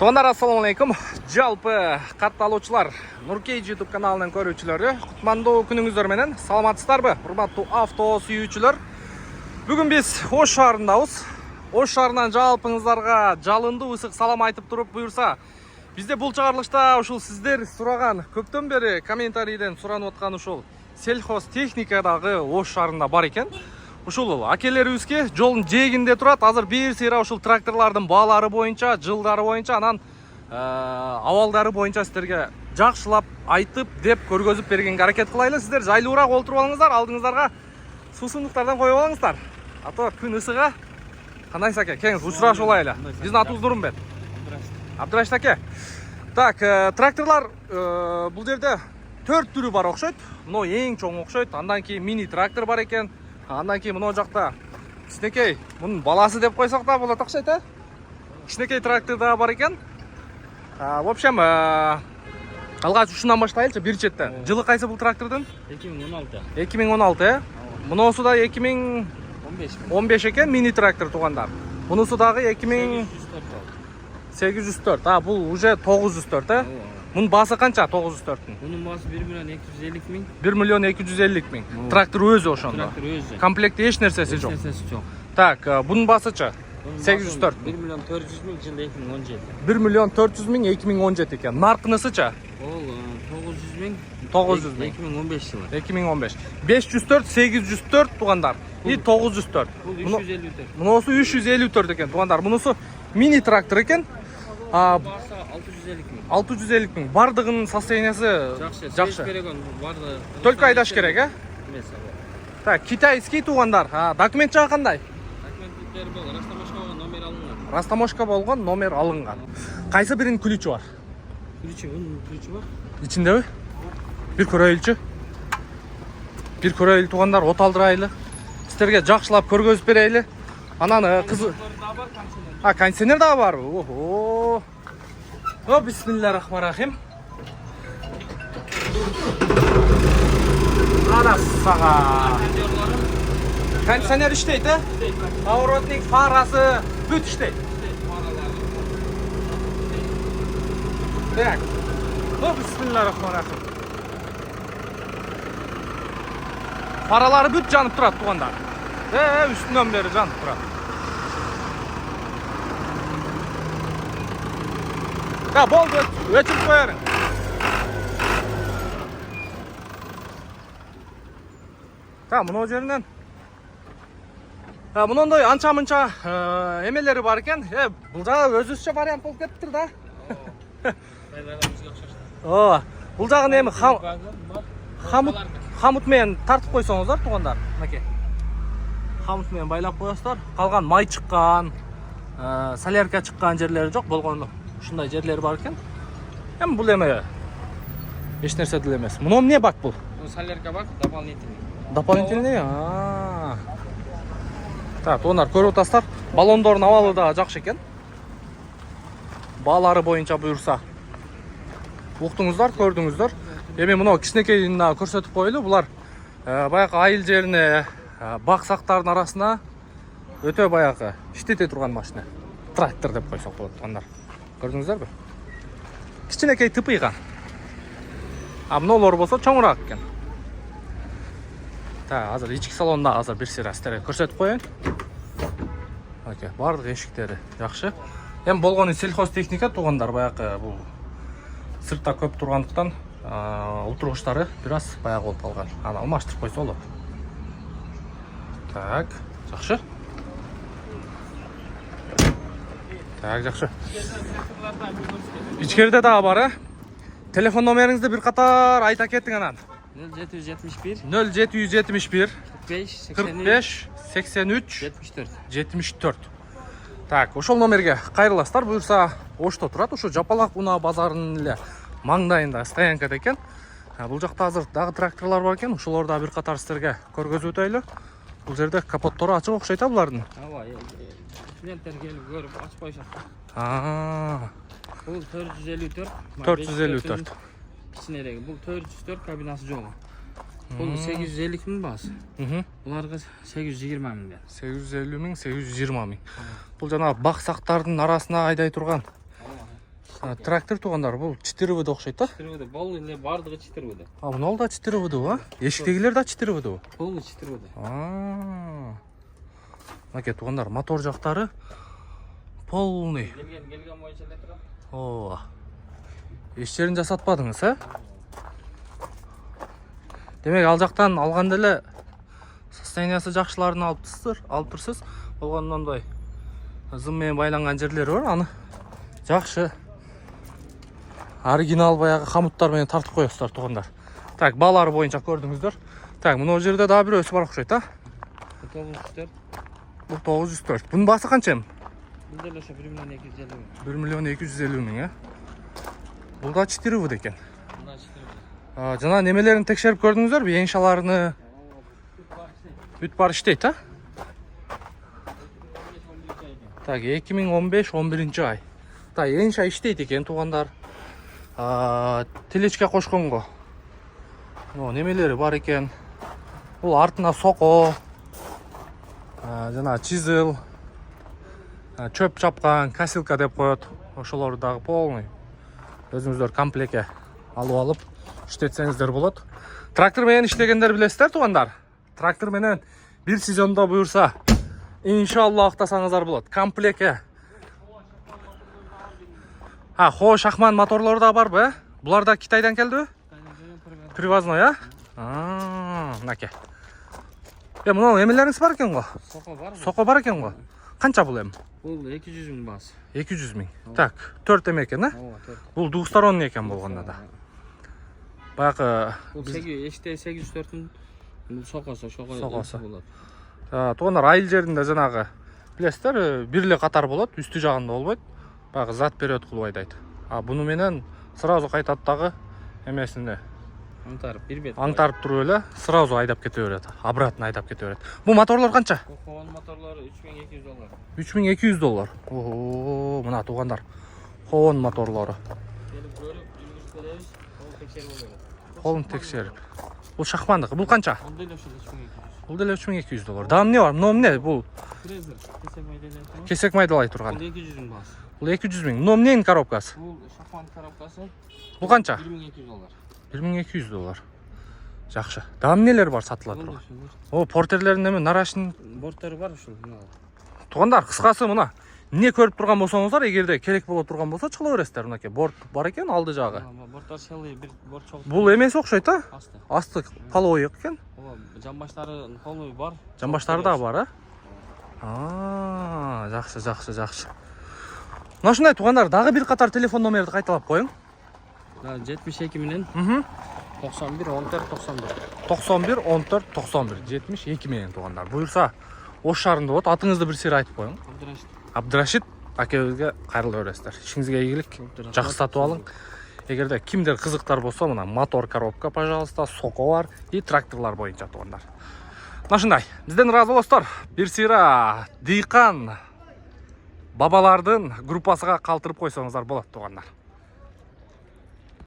Туугандар, ассаламу алейкум. Жалпы катталуучулар, Нуркей YouTube каналынын көрүүчүлөрү, кутмандуу күнүңүздөр менен саламатсыздарбы? Урматтуу авто сүйүүчүлөр. Бүгүн биз Ош шаарындабыз. Ош шаарынан жалпыңыздарга жалындуу ысык салам айтып туруп буюрса, бизде бул чыгарылышта ушул сиздер сураган, көптөн бери комментарийден суранып аткан ушул сельхоз техникадагы Ош шаарында бар экен. Ушул акелерибизге жолдун жээгинде турат. Азыр бир сыйра ушул тракторлордун баалары боюнча, жылдары боюнча, анан абалдары боюнча сиздерге жакшылап айтып деп көргөзүп бергенге аракет кылайлы. Сиздер жайлуураак олтуруп алыңыздар, алдыңыздарга суусундуктардан коюп алыңыздар. А то күн ысыга. Кандайсыз аке? Кеңиз учурашып алайлы. Биздин атыбыз Нурмбет. Абдырашит аке. Так, тракторлор бул жерде 4 түрү бар окшойт. Мына эң чоң окшойт. Андан кийин мини трактор бар экен. Андан кейін мына жақта кичинекей, мұның баласы деп қойсақ та болады окшойт, а? Кичинекей трактор да бар екен. В общем, алгач ушундан баштайлычы, бир четте. Жылы кайсы бул трактордун? 2016. 2016, э? Мунусу да 2015 экен, мини трактор туугандар. Мунусу дагы 2804. Бул уже 904, э? Мунун баасы канча 904-тун? Мунун баасы 1 миллион 250 миң. 1 миллион 250 миң. Трактор өзү ошондо. Трактор өзү. Комплекте эч нерсеси жок. Нерсеси жок. Так, бунун баасычы? 804 1 миллион 400 миң жылы 2017. 1 миллион 400 миң 2017 экен. Наркынысычы? Ол 900 миң. 900 миң. 2015 жылы. 2015. 504, 804 туугандар. И 904. Бул 354. Мунусу 354 экен туугандар. Мунусу мини трактор экен. Баасы 650 миң. 650 миң. Бардыгынын состояниясы жакшы. Барды. Только айдаш керек, э? Эмес. Так, китайский туугандар. Документ жагы кандай? Документтер бол, растамашка номер алынган. Растамашка болгон, номер алынган. Кайсы биринин ключү бар? Ключү бар. Ичиндеби? Бир көрөйлүчү. Бир көрөйлү туугандар, оталдырайлы. Сиздерге жакшылап көргөзүп берейли. Анан кызы кондиционер дагы барбы? Ого. Бисмиллахиррахманиррахим. Ана сага. Кондиционер иштейт, э? Поворотник, фарасы бүт иштейт. Так. Бисмиллахиррахманиррахим. Фаралары бүт жанып турат туугандар. Үстүнөн бери жанып турат. Болду, өчүрүп коерин. Мына жеринен мындай анча-мынча эмелери бар экен. Бул жагы өзүбүзчө вариант болуп кетиптир да. Бул жагын эми хамут менен тартып койсоңуздар туугандар. Мынакей. Хамут менен байлап коесуздар. Калган май чыккан, солярка чыккан жерлери жок болгону. Ушундай жерлери бар экен. Эми бул эме эч нерсе деле эмес. Муну эмне бак бул? Солярка бак, дополнительный. Дополнительный? Так, туугандар көрүп атасыздар. Баллондордун абалы да жакшы экен. Баалары боюнча буюрса. Уктуңуздар, көрдүңүздөр. Эми мына кичинекейин да көрсөтүп коелу. Булар баягы айыл жерине, бак сактардын арасына өтө баягы иштете турган машина. Трактор деп койсок болот туугандар. Көрдүңүздөрбү? Кичинекей тыпыйган. Мыналар болсо чоңураак экен. Азыр ички салонда азыр бир сыйра сиздерге көрсөтүп коеюн. Бардык эшиктери жакшы. Эми болгону сельхоз техника туугандар, баягы бул сыртта көп тургандыктан отургучтары бир аз баягы болуп калган. Аны алмаштырып койсо болот. Так, жакшы. Так, жакшы. Ичкерде дагы бар, э? Телефон номериңизди бир катар айта кеттиң анан. 0771 45 83 74. Так, ошол номерге кайрыласыздар. Буюрса, Ошто турат, ушу Жапалак унаа базарынын эле маңдайында стоянкада экен. Бул жакта азыр дагы тракторлор бар экен. Ошолорду да бир катар сиздерге көргөзүп өтөйлү. Бул жерде капоттору ачык окшойт булардын. Клиенттер келип көрүп ачып коюшат. Бул 454. 454. Кичинереги. Бул 404 кабинасы жок. Бул 850 миң баасы. Буларга 820 миң. 850 миң, 820 миң. Бул жана бак сактардын арасына айдай турган Трактор тугандар бул 4 окшойт да? 4 бол эле бардыгы 4. Мынау да 4 Эшиктегилер да 4. Полный 4. Мынакей тугандар, мотор жактары полный. Келген боюнча эле турат. Ооба. Эч жерин жасатпадыңыз, а? Демек ал жактан алганда эле состояниясы жакшыларын алып турсуз. Болгондой зым менен байланган жерлери бар, аны жакшы оригинал баягы хамуттар менен тартып коесуздар тугандар. Так, баалары боюнча көрдүңүздөр. Так, мына жерде дагы бирөөсү бар окшойт, а? 904. Бул 904. Бунун баасы канча эми? Бул деле ошо 1 миллион 250 миң. 1 миллион 250 миң, Бул да 4 экен. Мында 4. Жана немелерин текшерип көрдүңүздөрбү? Эншаларыны бүт бар иштейт, а? Так, 2015-11 ай. Так, энша иштейт экен тугандар. Телечке кошконго. Немелери бар экен. Бул артына соко. Жана чизел. Чөп чапкан, косилка деп коет. Ошолорду дагы полный. Өзүңүздөр комплектке алып иштетсеңиздер болот. Трактор менен иштегендер билесиздер тугандар. Трактор менен бир сезондо буюрса, иншаллах актасаңыздар болот. Комплектке. Хош, Ахман моторлору да барбы? Булар да Китайдан келдиби? Привозной, мынакей. Мына эмелериңиз бар экен го? Соко бар. Соко бар экен го? Канча бул эми? Бул 200 миң баасы. 200 миң. Так, 4 эме экен, Ооба, 4. Бул двухсторонний экен болгондо да. Баягы Бул 804-ün бул сокосу, Сокосу. болот. тугандар айыл жеринде жанагы билесиздер, бир эле катар болот, үстү жагында болбойт. Баягы зат период кылып айдайт. Буну менен сразу кайтат дагы эмесине Аңтарып, бир бет. аңтарып туруп эле сразу айдап кете берет. Обратно айдап кете берет. Бул моторлор канча? Кохован моторлору $3200. $3200. Ого, мына тугандар. Ховон моторлору. Келип көрүп, жүргүзүп беребиз. Ол текшерип алабыз. Колун текшерип. Бул шахмандыкы. Бул канча? Бул деле ошо $3200. Бул деле $3200. Дагы эмне бар? Мына эмне? Бул Фрезер, кесек майдалай. кесек майдалай турган. Бул 200 миң баасы. Бул 200 миң. Мына эмненин коробкасы? Бул шахман коробкасы. Бул канча? $1200. $1200. Жакшы. Дагы эмнелер бар сатыла турган? Портерлерин эме нарашын Борттары бар ушул. тугандар, кыскасы мына. Эмне көрүп турган болсоңуздар, эгерде керек боло турган болсо чыгыла бересиздер. Мынакей борт бар экен алды жагы. Борттар селый, бир борт чогуу. Бул эмеси окшойт, а? Асты. Асты половой экен. Ооба, жамбаштары полный бар. Жамбаштары да бар, а? Жакшы. Мына ушундай тугандар, дагы бир катар телефон номерди кайталап коюң. 72 менен 91 14 91. 91 14 91 72 менен тугандар. Буюрса Ош шаарында болот. Атыңызды бир сыйра айтып коюң. Абдрашид акебизге кайрыла бересиздер. Ишиңизге ийгилик. Жакшы сатып алың. Эгерде кимдер кызыктар болсо, мына мотор коробка, пожалуйста, соко бар и тракторлор боюнча тугандар. Мына ушундай. Бизден ыраазы болосуздар. Бир сыйра дыйкан бабалардын группасыга калтырып койсоңуздар болот тугандар.